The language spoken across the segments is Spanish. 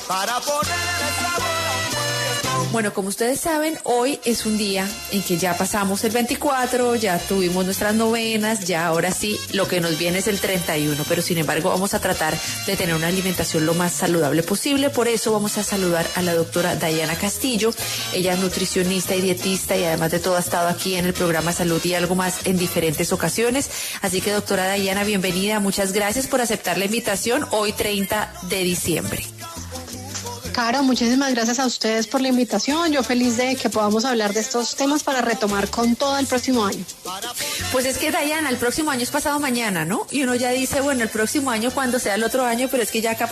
para ponerle sabor a un. Bueno, como ustedes saben, hoy es un día en que ya pasamos el 24, ya tuvimos nuestras novenas, ya ahora sí, lo que nos viene es el 31, pero sin embargo vamos a tratar de tener una alimentación lo más saludable posible. Por eso vamos a saludar a la doctora Dayana Castillo. Ella es nutricionista y dietista y además de todo ha estado aquí en el programa Salud y Algo Más en diferentes ocasiones. Así que doctora Dayana, bienvenida, muchas gracias por aceptar la invitación hoy 30 de diciembre. Caro, muchísimas gracias a ustedes por la invitación. Yo feliz de que podamos hablar de estos temas para retomar con todo el próximo año. Pues es que, Dayana, el próximo año es pasado mañana, ¿no? Y uno ya dice, bueno, el próximo año cuando sea el otro año, pero es que ya acá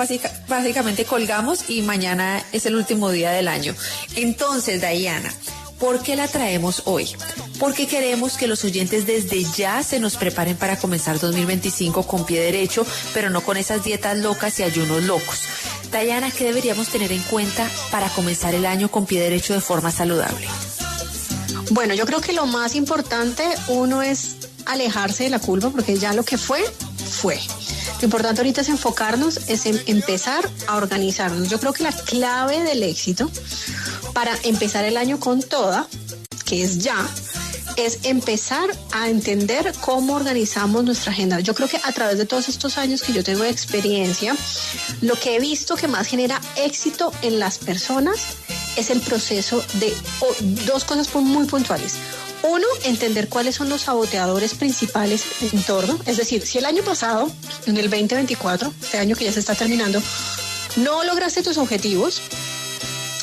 básicamente colgamos y mañana es el último día del año. Entonces, Dayana, ¿por qué la traemos hoy? Porque queremos que los oyentes desde ya se nos preparen para comenzar 2025 con pie derecho, pero no con esas dietas locas y ayunos locos. Dayana, ¿qué deberíamos tener en cuenta para comenzar el año con pie derecho de forma saludable? Bueno, yo creo que lo más importante, uno es alejarse de la culpa, porque ya lo que fue, fue. Lo importante ahorita es enfocarnos, es en empezar a organizarnos. Yo creo que la clave del éxito para empezar el año con toda, que es ya, es empezar a entender cómo organizamos nuestra agenda. Yo creo que a través de todos estos años que yo tengo de experiencia, lo que he visto que más genera éxito en las personas es el proceso de dos cosas muy puntuales. Uno, entender cuáles son los saboteadores principales en torno. Es decir, si el año pasado, en el 2024, este año que ya se está terminando, no lograste tus objetivos,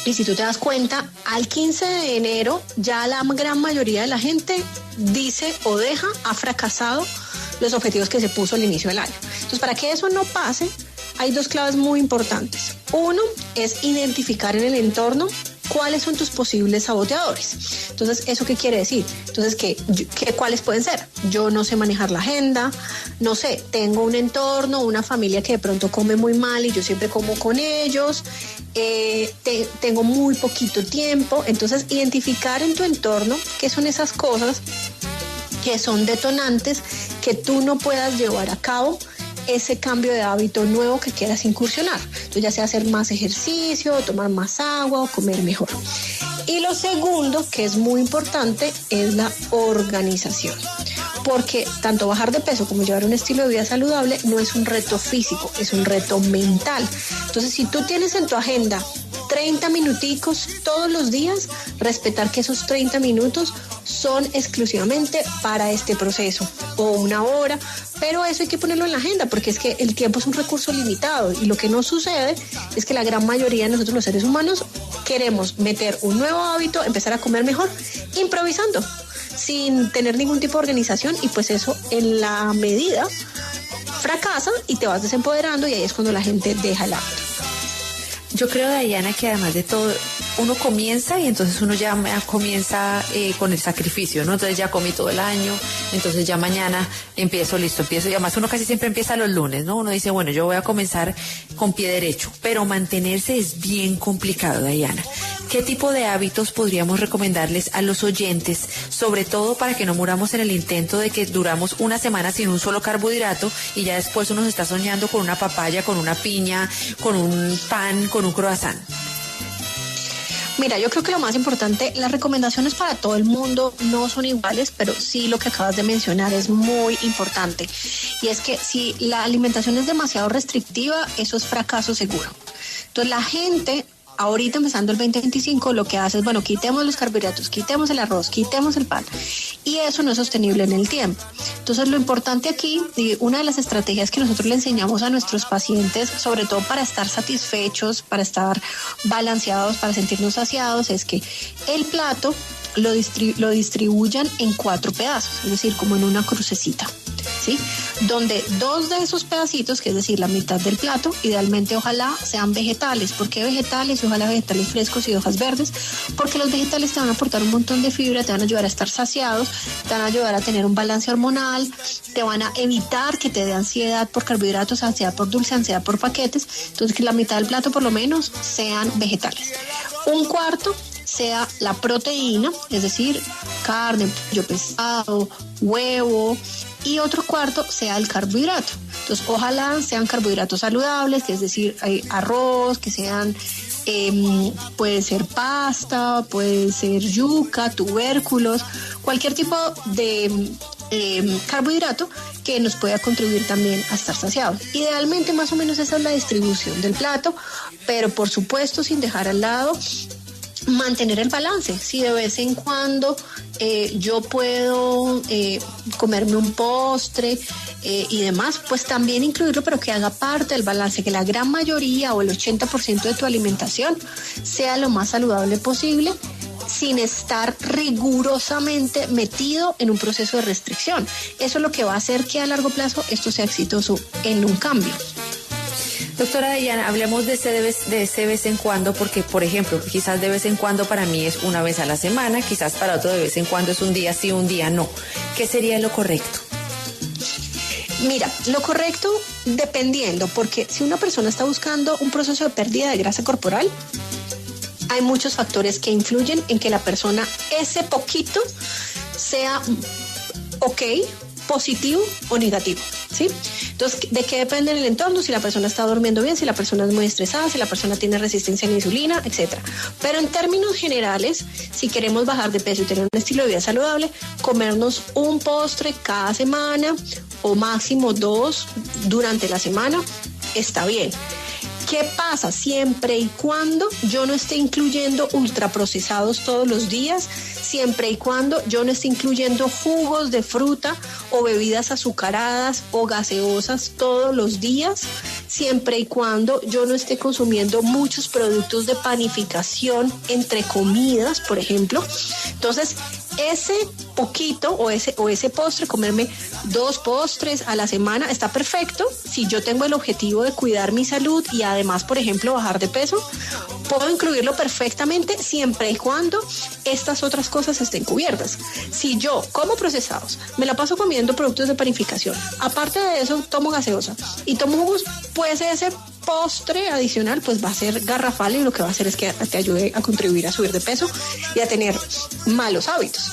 y si tú te das cuenta, al 15 de enero ya la gran mayoría de la gente dice o ha fracasado los objetivos que se puso al inicio del año. Entonces, para que eso no pase, hay dos claves muy importantes. Uno es identificar en el entorno cuáles son tus posibles saboteadores. Entonces, ¿eso qué quiere decir? Entonces, ¿cuáles pueden ser? Yo no sé manejar la agenda, no sé, tengo un entorno, una familia que de pronto come muy mal y yo siempre como con ellos, tengo muy poquito tiempo. Entonces, identificar en tu entorno qué son esas cosas que son detonantes que tú no puedas llevar a cabo ese cambio de hábito nuevo que quieras incursionar. Entonces, ya sea hacer más ejercicio, tomar más agua o comer mejor. Y lo segundo, que es muy importante, es la organización. Porque tanto bajar de peso como llevar un estilo de vida saludable no es un reto físico, es un reto mental. Entonces, si tú tienes en tu agenda 30 minuticos todos los días, respetar que esos 30 minutos son exclusivamente para este proceso, o una hora, pero eso hay que ponerlo en la agenda, porque es que el tiempo es un recurso limitado, y lo que no sucede es que la gran mayoría de nosotros los seres humanos queremos meter un nuevo hábito, empezar a comer mejor, improvisando, sin tener ningún tipo de organización, y pues eso en la medida fracasa y te vas desempoderando, y ahí es cuando la gente deja el hábito. Yo creo, Dayana, que además de todo, uno comienza y entonces uno ya comienza con el sacrificio, ¿no? Entonces ya comí todo el año, entonces ya mañana empiezo, y además uno casi siempre empieza los lunes, ¿no? Uno dice, bueno, yo voy a comenzar con pie derecho, pero mantenerse es bien complicado, Dayana. ¿Qué tipo de hábitos podríamos recomendarles a los oyentes, sobre todo para que no muramos en el intento de que duramos una semana sin un solo carbohidrato y ya después uno se está soñando con una papaya, con una piña, con un pan, con un croissant? Mira, yo creo que lo más importante, las recomendaciones para todo el mundo no son iguales, pero sí lo que acabas de mencionar es muy importante. Y es que si la alimentación es demasiado restrictiva, eso es fracaso seguro. Entonces la gente, ahorita empezando el 2025, lo que hace es, bueno, quitemos los carbohidratos, quitemos el arroz, quitemos el pan, y eso no es sostenible en el tiempo. Entonces lo importante aquí, y una de las estrategias que nosotros le enseñamos a nuestros pacientes, sobre todo para estar satisfechos, para estar balanceados, para sentirnos saciados, es que el plato lo distribuyan en 4 pedazos, es decir, como en una crucecita, ¿sí? Donde 2 de esos pedacitos, que es decir, la mitad del plato, idealmente ojalá sean vegetales. ¿Por qué vegetales? Y ojalá vegetales frescos y de hojas verdes, porque los vegetales te van a aportar un montón de fibra, te van a ayudar a estar saciados, te van a ayudar a tener un balance hormonal, te van a evitar que te dé ansiedad por carbohidratos, ansiedad por dulce, ansiedad por paquetes. Entonces, que la mitad del plato por lo menos sean vegetales. Un cuarto sea la proteína, es decir, carne, pollo, pescado, huevo, y otro cuarto sea el carbohidrato. Entonces, ojalá sean carbohidratos saludables, que es decir, arroz, que sean, puede ser pasta, puede ser yuca, tubérculos, cualquier tipo de carbohidrato que nos pueda contribuir también a estar saciados. Idealmente, más o menos esa es la distribución del plato, pero por supuesto sin dejar al lado mantener el balance. Si de vez en cuando yo puedo comerme un postre y demás, pues también incluirlo, pero que haga parte del balance, que la gran mayoría o el 80% de tu alimentación sea lo más saludable posible, sin estar rigurosamente metido en un proceso de restricción. Eso es lo que va a hacer que a largo plazo esto sea exitoso en un cambio. Doctora Diana, hablemos de ese vez en cuando, porque, por ejemplo, quizás de vez en cuando para mí es una vez a la semana, quizás para otro de vez en cuando es un día sí, un día no. ¿Qué sería lo correcto? Mira, lo correcto dependiendo, porque si una persona está buscando un proceso de pérdida de grasa corporal, hay muchos factores que influyen en que la persona ese poquito sea ok, positivo o negativo, ¿sí? Entonces, ¿de qué depende el entorno? Si la persona está durmiendo bien, si la persona es muy estresada, si la persona tiene resistencia a la insulina, etcétera. Pero en términos generales, si queremos bajar de peso y tener un estilo de vida saludable, comernos un postre cada semana o máximo 2 durante la semana está bien. ¿Qué pasa? Siempre y cuando yo no esté incluyendo ultraprocesados todos los días, siempre y cuando yo no esté incluyendo jugos de fruta o bebidas azucaradas o gaseosas todos los días, siempre y cuando yo no esté consumiendo muchos productos de panificación entre comidas, por ejemplo. Entonces, ese poquito o ese postre, comerme 2 postres a la semana, está perfecto. Si yo tengo el objetivo de cuidar mi salud y además, por ejemplo, bajar de peso, puedo incluirlo perfectamente siempre y cuando estas otras cosas estén cubiertas. Si yo como procesados, me la paso comiendo productos de panificación, aparte de eso tomo gaseosa y tomo jugos, pues ese postre adicional pues va a ser garrafal y lo que va a hacer es que te ayude a contribuir a subir de peso y a tener malos hábitos.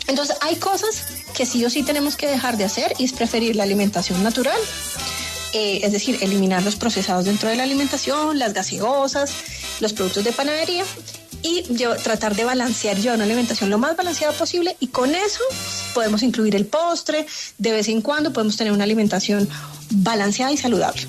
Entonces hay cosas que sí o sí tenemos que dejar de hacer y es preferir la alimentación natural, es decir, eliminar los procesados dentro de la alimentación, las gaseosas, los productos de panadería y tratar de balancear yo una alimentación lo más balanceada posible y con eso podemos incluir el postre, de vez en cuando podemos tener una alimentación balanceada y saludable.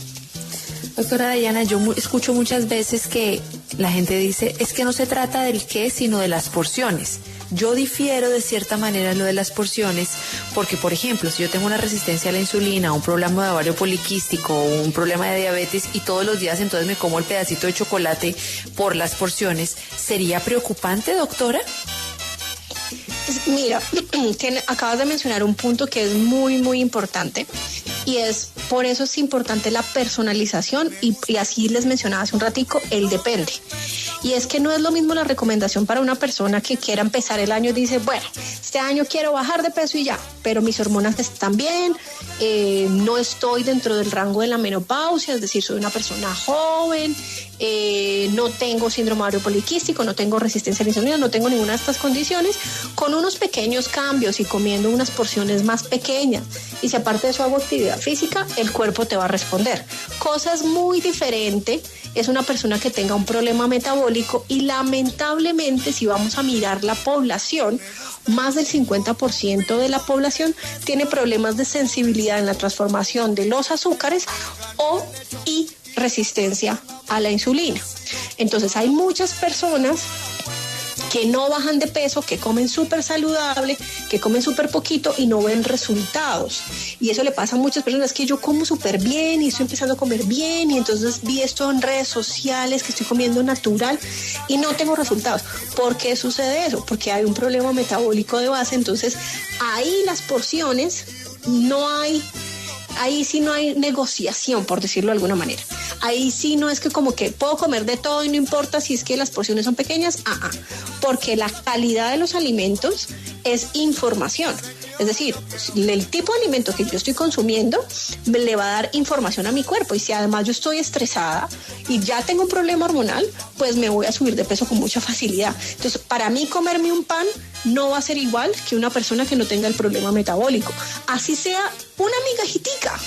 Doctora Diana, yo escucho muchas veces que la gente dice, es que no se trata del qué, sino de las porciones. Yo difiero de cierta manera en lo de las porciones, porque, por ejemplo, si yo tengo una resistencia a la insulina, un problema de ovario poliquístico, un problema de diabetes y todos los días entonces me como el pedacito de chocolate por las porciones, ¿sería preocupante, doctora? Mira, acabas de mencionar un punto que es muy, muy importante y es, por eso es importante la personalización y así les mencionaba hace un ratico, el depende. Y es que no es lo mismo la recomendación para una persona que quiera empezar el año y dice, bueno, este año quiero bajar de peso y ya, pero mis hormonas están bien, no estoy dentro del rango de la menopausia, es decir, soy una persona joven, no tengo síndrome ovario poliquístico, no tengo resistencia a la insulina, no tengo ninguna de estas condiciones, con unos pequeños cambios y comiendo unas porciones más pequeñas y si aparte de eso hago actividad física, el cuerpo te va a responder. Cosa es muy diferente, es una persona que tenga un problema metabólico y lamentablemente si vamos a mirar la población, más del 50% de la población tiene problemas de sensibilidad en la transformación de los azúcares y resistencia a la insulina. Entonces hay muchas personas que no bajan de peso, que comen súper saludable, que comen súper poquito y no ven resultados. Y eso le pasa a muchas personas, que yo como súper bien y estoy empezando a comer bien y entonces vi esto en redes sociales, que estoy comiendo natural y no tengo resultados. ¿Por qué sucede eso? Porque hay un problema metabólico de base, entonces ahí las porciones ahí sí no hay negociación, por decirlo de alguna manera. Ahí sí no es que como que puedo comer de todo y no importa si es que las porciones son pequeñas, porque la calidad de los alimentos es información. Es decir, el tipo de alimento que yo estoy consumiendo le va a dar información a mi cuerpo, y si además yo estoy estresada y ya tengo un problema hormonal, pues me voy a subir de peso con mucha facilidad. Entonces, para mí comerme un pan no va a ser igual que una persona que no tenga el problema metabólico. Así sea una migajitica,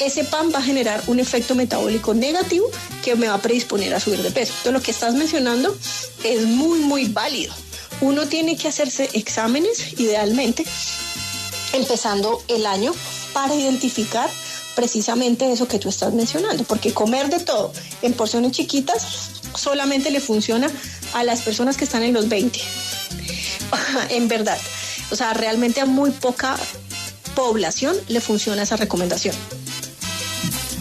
ese pan va a generar un efecto metabólico negativo que me va a predisponer a subir de peso. Entonces, lo que estás mencionando es muy, muy válido. Uno tiene que hacerse exámenes, idealmente, empezando el año, para identificar precisamente eso que tú estás mencionando, porque comer de todo en porciones chiquitas solamente le funciona a las personas que están en los 20. En verdad, o sea, realmente a muy poca población le funciona esa recomendación.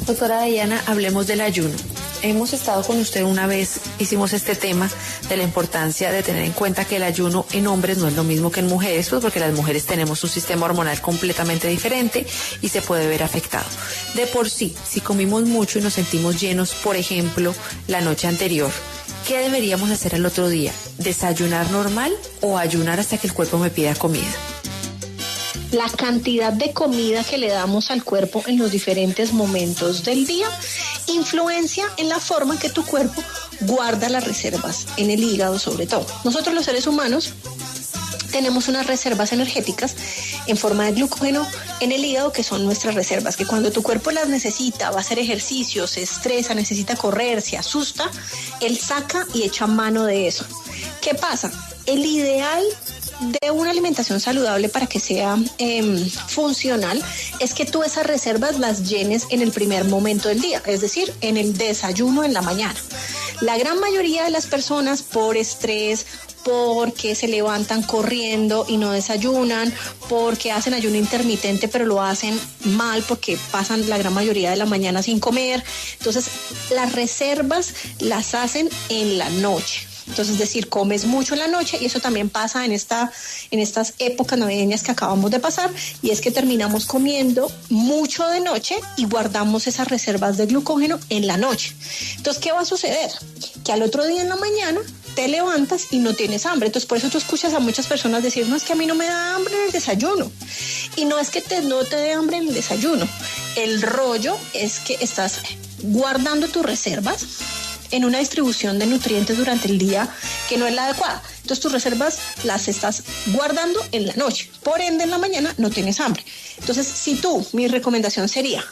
Doctora Diana, hablemos del ayuno. Hemos estado con usted una vez, hicimos este tema de la importancia de tener en cuenta que el ayuno en hombres no es lo mismo que en mujeres, pues porque las mujeres tenemos un sistema hormonal completamente diferente y se puede ver afectado. De por sí, si comimos mucho y nos sentimos llenos, por ejemplo, la noche anterior, ¿qué deberíamos hacer al otro día? ¿Desayunar normal o ayunar hasta que el cuerpo me pida comida? La cantidad de comida que le damos al cuerpo en los diferentes momentos del día influencia en la forma que tu cuerpo guarda las reservas, en el hígado sobre todo. Nosotros los seres humanos tenemos unas reservas energéticas en forma de glucógeno en el hígado, que son nuestras reservas, que cuando tu cuerpo las necesita, va a hacer ejercicio, se estresa, necesita correr, se asusta, él saca y echa mano de eso. ¿Qué pasa? El ideal de una alimentación saludable, para que sea funcional, es que tú esas reservas las llenes en el primer momento del día, es decir, en el desayuno en la mañana. La gran mayoría de las personas, por estrés, porque se levantan corriendo y no desayunan, porque hacen ayuno intermitente pero lo hacen mal porque pasan la gran mayoría de la mañana sin comer, entonces las reservas las hacen en la noche. Entonces, es decir, comes mucho en la noche, y eso también pasa en estas épocas navideñas que acabamos de pasar, y es que terminamos comiendo mucho de noche y guardamos esas reservas de glucógeno en la noche. Entonces, ¿qué va a suceder? Que al otro día en la mañana te levantas y no tienes hambre. Entonces, por eso tú escuchas a muchas personas decir, no, es que a mí no me da hambre en el desayuno. Y no es que no te dé hambre en el desayuno. El rollo es que estás guardando tus reservas en una distribución de nutrientes durante el día que no es la adecuada. Entonces tus reservas las estás guardando en la noche, por ende en la mañana no tienes hambre. Entonces, mi recomendación sería,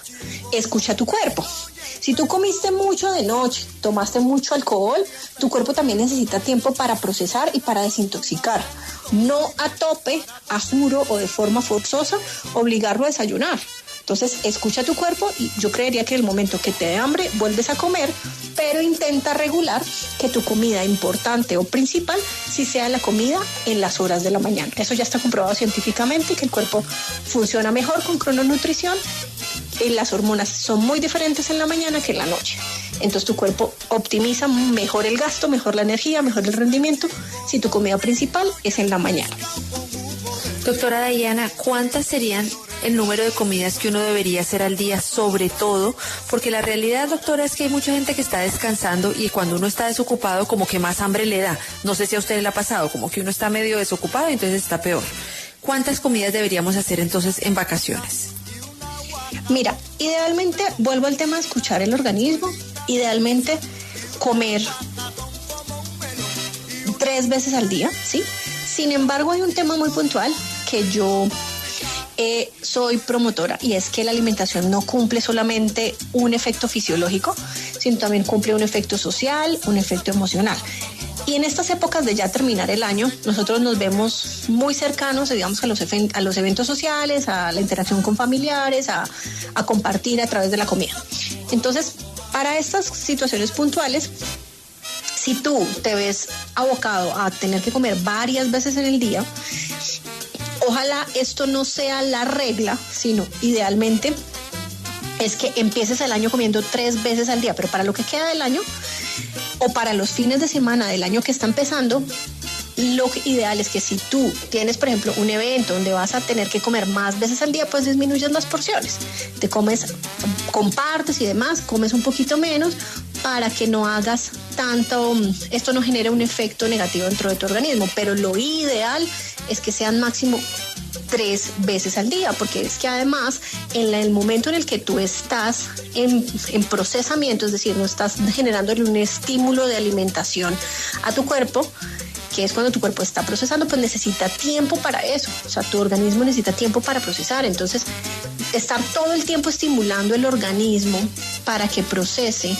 escucha tu cuerpo. Si tú comiste mucho de noche, tomaste mucho alcohol, tu cuerpo también necesita tiempo para procesar y para desintoxicar. No a tope, a juro o de forma forzosa, obligarlo a desayunar. Entonces, escucha tu cuerpo, y yo creería que el momento que te dé hambre, vuelves a comer, pero intenta regular que tu comida importante o principal sí sea la comida en las horas de la mañana. Eso ya está comprobado científicamente, que el cuerpo funciona mejor con crononutrición, y las hormonas son muy diferentes en la mañana que en la noche. Entonces tu cuerpo optimiza mejor el gasto, mejor la energía, mejor el rendimiento, si tu comida principal es en la mañana. Doctora Diana, ¿cuántas serían el número de comidas que uno debería hacer al día, sobre todo? Porque la realidad, doctora, es que hay mucha gente que está descansando, y cuando uno está desocupado como que más hambre le da. No sé si a usted le ha pasado, como que uno está medio desocupado y entonces está peor. ¿Cuántas comidas deberíamos hacer entonces en vacaciones? Mira, idealmente, vuelvo al tema de escuchar el organismo, idealmente comer 3 veces al día, ¿sí? Sin embargo, hay un tema muy puntual que yo soy promotora, y es que la alimentación no cumple solamente un efecto fisiológico, sino también cumple un efecto social, un efecto emocional. Y en estas épocas de ya terminar el año, nosotros nos vemos muy cercanos, digamos, a los eventos sociales, a la interacción con familiares, a compartir a través de la comida. Entonces, para estas situaciones puntuales, si tú te ves abocado a tener que comer varias veces en el día, ojalá esto no sea la regla, sino idealmente es que empieces el año comiendo 3 veces al día, pero para lo que queda del año o para los fines de semana del año que está empezando, lo ideal es que si tú tienes, por ejemplo, un evento donde vas a tener que comer más veces al día, pues disminuyes las porciones. Te comes, compartes y demás, comes un poquito menos para que no hagas tanto, esto no genere un efecto negativo dentro de tu organismo, pero lo ideal es que sean máximo 3 veces al día, porque es que además en el momento en el que tú estás en procesamiento, es decir, no estás generándole un estímulo de alimentación a tu cuerpo, que es cuando tu cuerpo está procesando, pues necesita tiempo para eso, o sea, tu organismo necesita tiempo para procesar, entonces estar todo el tiempo estimulando el organismo para que procese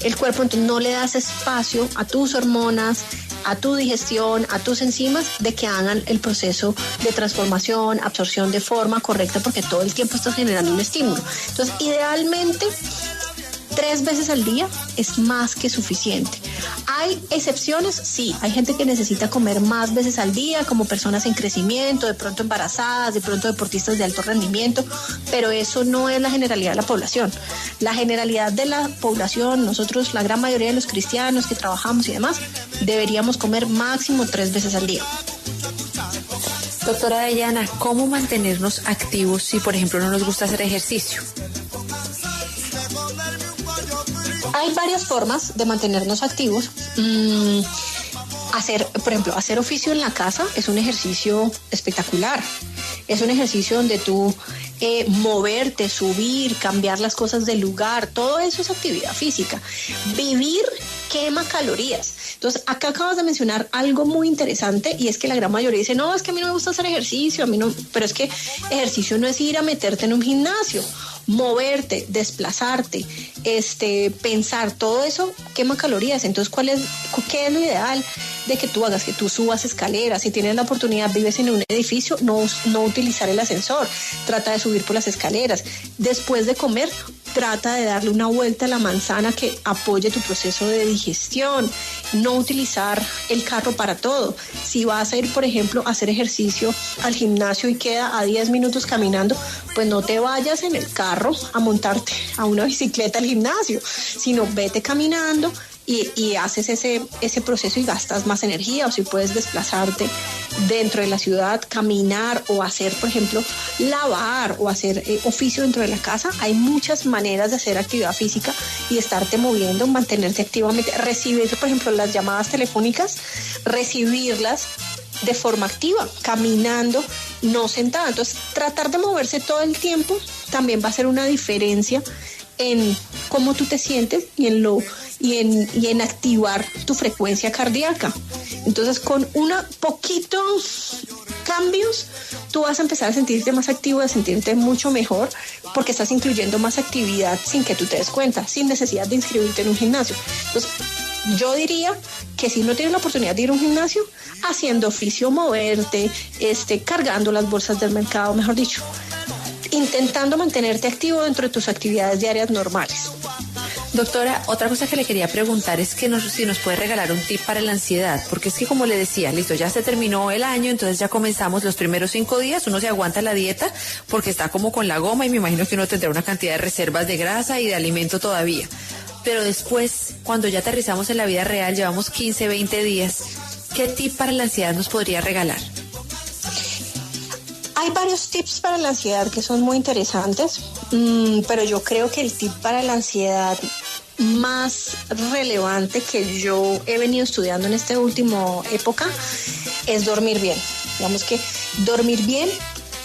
el cuerpo, entonces no le das espacio a tus hormonas, a tu digestión, a tus enzimas, de que hagan el proceso de transformación, absorción de forma correcta, porque todo el tiempo estás generando un estímulo. Entonces, idealmente, 3 veces al día es más que suficiente. ¿Hay excepciones? Sí, hay gente que necesita comer más veces al día, como personas en crecimiento, de pronto embarazadas, de pronto deportistas de alto rendimiento, pero eso no es la generalidad de la población. La generalidad de la población, nosotros, la gran mayoría de los cristianos que trabajamos y demás, deberíamos comer máximo 3 veces al día. Doctora Dayana, ¿cómo mantenernos activos si, por ejemplo, no nos gusta hacer ejercicio? Hay varias formas de mantenernos activos. Por ejemplo, hacer oficio en la casa es un ejercicio espectacular. Es un ejercicio donde tú moverte, subir, cambiar las cosas de lugar, todo eso es actividad física. Vivir quema calorías. Entonces, acá acabas de mencionar algo muy interesante, y es que la gran mayoría dice, no, es que a mí no me gusta hacer ejercicio, a mí no, pero es que ejercicio no es ir a meterte en un gimnasio. Moverte, desplazarte, pensar, todo eso quema calorías. Entonces, ¿qué es lo ideal de que tú hagas? Que tú subas escaleras. Si tienes la oportunidad, vives en un edificio, no utilizar el ascensor. Trata de subir por las escaleras. Después de comer, trata de darle una vuelta a la manzana que apoye tu proceso de digestión. No utilizar el carro para todo. Si vas a ir, por ejemplo, a hacer ejercicio al gimnasio y queda a 10 minutos caminando, pues no te vayas en el carro a montarte a una bicicleta al gimnasio, sino vete caminando y haces ese proceso y gastas más energía. O si puedes desplazarte dentro de la ciudad, caminar, o hacer, por ejemplo, lavar o hacer oficio dentro de la casa. Hay muchas maneras de hacer actividad física y estarte moviendo, mantenerte activamente, recibir, por ejemplo, las llamadas telefónicas, recibirlas de forma activa, caminando, no sentada. Entonces, tratar de moverse todo el tiempo también va a hacer una diferencia en cómo tú te sientes y en activar tu frecuencia cardíaca. Entonces, con poquitos cambios, tú vas a empezar a sentirte más activo, a sentirte mucho mejor, porque estás incluyendo más actividad sin que tú te des cuenta, sin necesidad de inscribirte en un gimnasio. Entonces, yo diría que si no tienes la oportunidad de ir a un gimnasio, haciendo oficio, moverte, cargando las bolsas del mercado, mejor dicho, intentando mantenerte activo dentro de tus actividades diarias normales. Doctora, otra cosa que le quería preguntar es que si nos puede regalar un tip para la ansiedad, porque es que, como le decía, listo, ya se terminó el año, entonces ya comenzamos los primeros 5 días, uno se aguanta la dieta porque está como con la goma, y me imagino que uno tendrá una cantidad de reservas de grasa y de alimento todavía. Pero después, cuando ya aterrizamos en la vida real, llevamos 15, 20 días, ¿qué tip para la ansiedad nos podría regalar? Hay varios tips para la ansiedad que son muy interesantes, pero yo creo que el tip para la ansiedad más relevante que yo he venido estudiando en esta última época es dormir bien. Digamos que dormir bien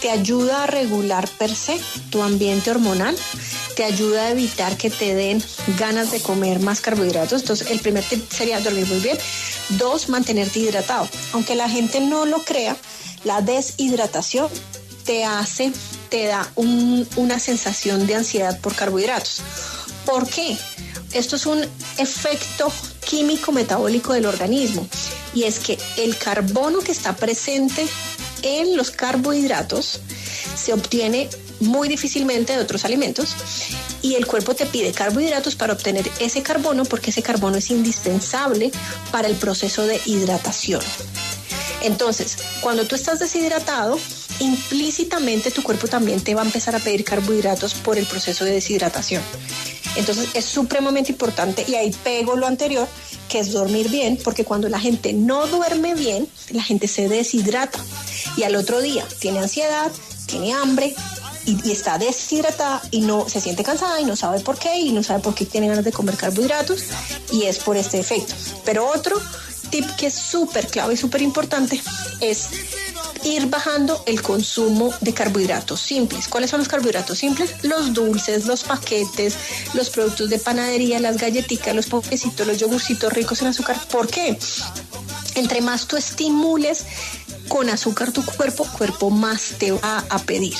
te ayuda a regular per se tu ambiente hormonal, te ayuda a evitar que te den ganas de comer más carbohidratos. Entonces, el primer tip sería dormir muy bien. 2, mantenerte hidratado. Aunque la gente no lo crea, la deshidratación te da una sensación de ansiedad por carbohidratos. ¿Por qué? Esto es un efecto químico metabólico del organismo, y es que el carbono que está presente en los carbohidratos se obtiene muy difícilmente de otros alimentos, y el cuerpo te pide carbohidratos para obtener ese carbono, porque ese carbono es indispensable para el proceso de hidratación. Entonces, cuando tú estás deshidratado, implícitamente tu cuerpo también te va a empezar a pedir carbohidratos por el proceso de deshidratación. Entonces, es supremamente importante, y ahí pego lo anterior, que es dormir bien, porque cuando la gente no duerme bien, la gente se deshidrata y al otro día tiene ansiedad, tiene hambre y está deshidratada y no se siente cansada y no sabe por qué, tiene ganas de comer carbohidratos, y es por este efecto. Pero otro tip que es súper clave y súper importante es ir bajando el consumo de carbohidratos simples. ¿Cuáles son los carbohidratos simples? Los dulces, los paquetes, los productos de panadería, las galletitas, los ponquecitos, los yogurcitos ricos en azúcar. ¿Por qué? Entre más tú estimules con azúcar tu cuerpo más te va a pedir.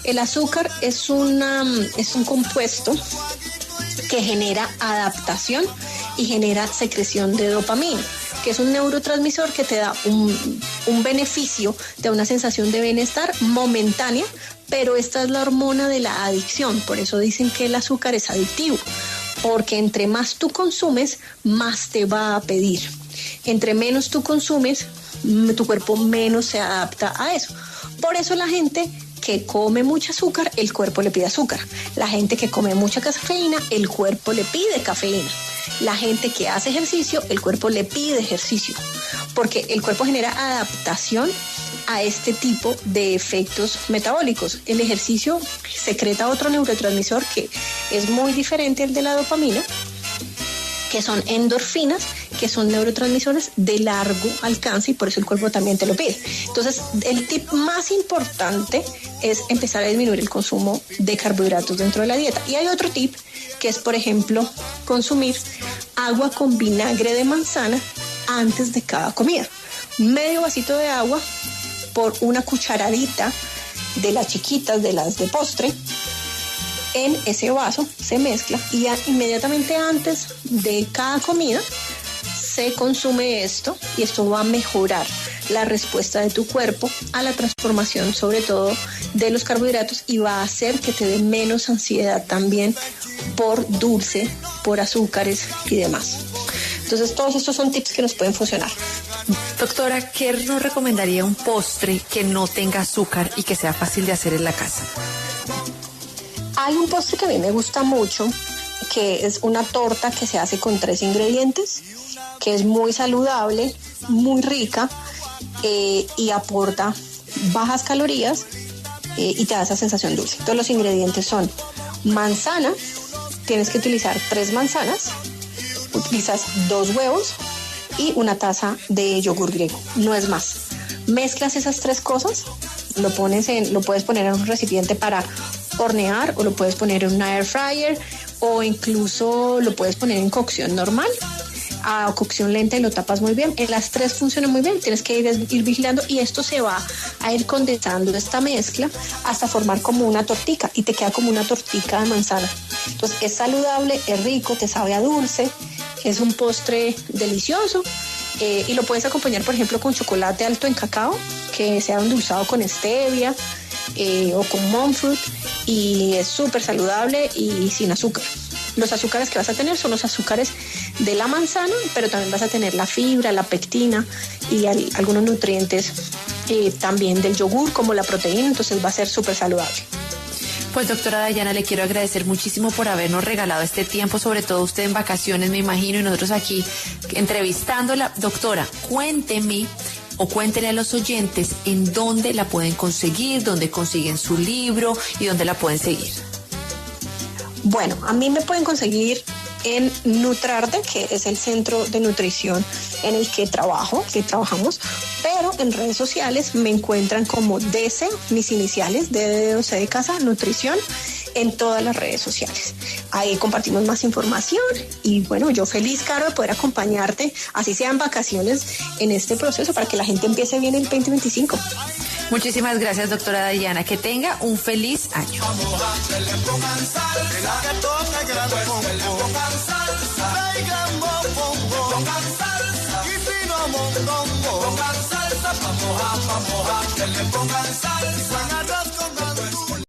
El azúcar es un compuesto que genera adaptación y genera secreción de dopamina, que es un neurotransmisor que te da un beneficio, te da una sensación de bienestar momentánea, pero esta es la hormona de la adicción. Por eso dicen que el azúcar es adictivo, porque entre más tú consumes, más te va a pedir. Entre menos tú consumes, tu cuerpo menos se adapta a eso. Por eso la gente que come mucho azúcar, el cuerpo le pide azúcar. La gente que come mucha cafeína, el cuerpo le pide cafeína. La gente que hace ejercicio, el cuerpo le pide ejercicio, porque el cuerpo genera adaptación a este tipo de efectos metabólicos. El ejercicio secreta otro neurotransmisor que es muy diferente al de la dopamina, que son endorfinas, que son neurotransmisores de largo alcance, y por eso el cuerpo también te lo pide. Entonces, el tip más importante es empezar a disminuir el consumo de carbohidratos dentro de la dieta. Y hay otro tip, que es, por ejemplo, consumir agua con vinagre de manzana antes de cada comida. Medio vasito de agua por una cucharadita de las chiquitas, de las de postre. En ese vaso se mezcla y inmediatamente antes de cada comida se consume esto, y esto va a mejorar la respuesta de tu cuerpo a la transformación, sobre todo de los carbohidratos, y va a hacer que te dé menos ansiedad también por dulce, por azúcares y demás. Entonces, todos estos son tips que nos pueden funcionar. Doctora, ¿qué nos recomendaría un postre que no tenga azúcar y que sea fácil de hacer en la casa? Hay un postre que a mí me gusta mucho, que es una torta que se hace con 3 ingredientes, que es muy saludable, muy rica, y aporta bajas calorías y te da esa sensación dulce. Todos los ingredientes son manzana, tienes que utilizar 3 manzanas, utilizas 2 huevos y una taza de yogur griego, no es más. Mezclas esas 3 cosas, lo puedes poner en un recipiente para hornear, o lo puedes poner en una air fryer, o incluso lo puedes poner en cocción normal, a cocción lenta, y lo tapas muy bien. En las 3 funcionan muy bien, tienes que ir vigilando, y esto se va a ir condensando, esta mezcla, hasta formar como una tortica, y te queda como una tortica de manzana. Entonces es saludable, es rico, te sabe a dulce, es un postre delicioso, y lo puedes acompañar, por ejemplo, con chocolate alto en cacao, que sea endulzado con stevia, o con monk fruit, y es súper saludable y sin azúcar. Los azúcares que vas a tener son los azúcares de la manzana, pero también vas a tener la fibra, la pectina y algunos nutrientes también del yogur, como la proteína. Entonces va a ser súper saludable. Pues doctora Dayana, le quiero agradecer muchísimo por habernos regalado este tiempo, sobre todo usted en vacaciones, me imagino, y nosotros aquí entrevistándola. Doctora, cuénteme o cuéntele a los oyentes en dónde la pueden conseguir, dónde consiguen su libro y dónde la pueden seguir. Bueno, a mí me pueden conseguir en Nutrarte, que es el centro de nutrición en el que trabajamos, pero en redes sociales me encuentran como DC, mis iniciales, D de casa, nutrición, en todas las redes sociales. Ahí compartimos más información, y bueno, yo feliz, Caro, de poder acompañarte, así sean vacaciones, en este proceso para que la gente empiece bien el 2025. Muchísimas gracias, doctora Dayana. Que tenga un feliz año. Vamos a que le pongan salsa.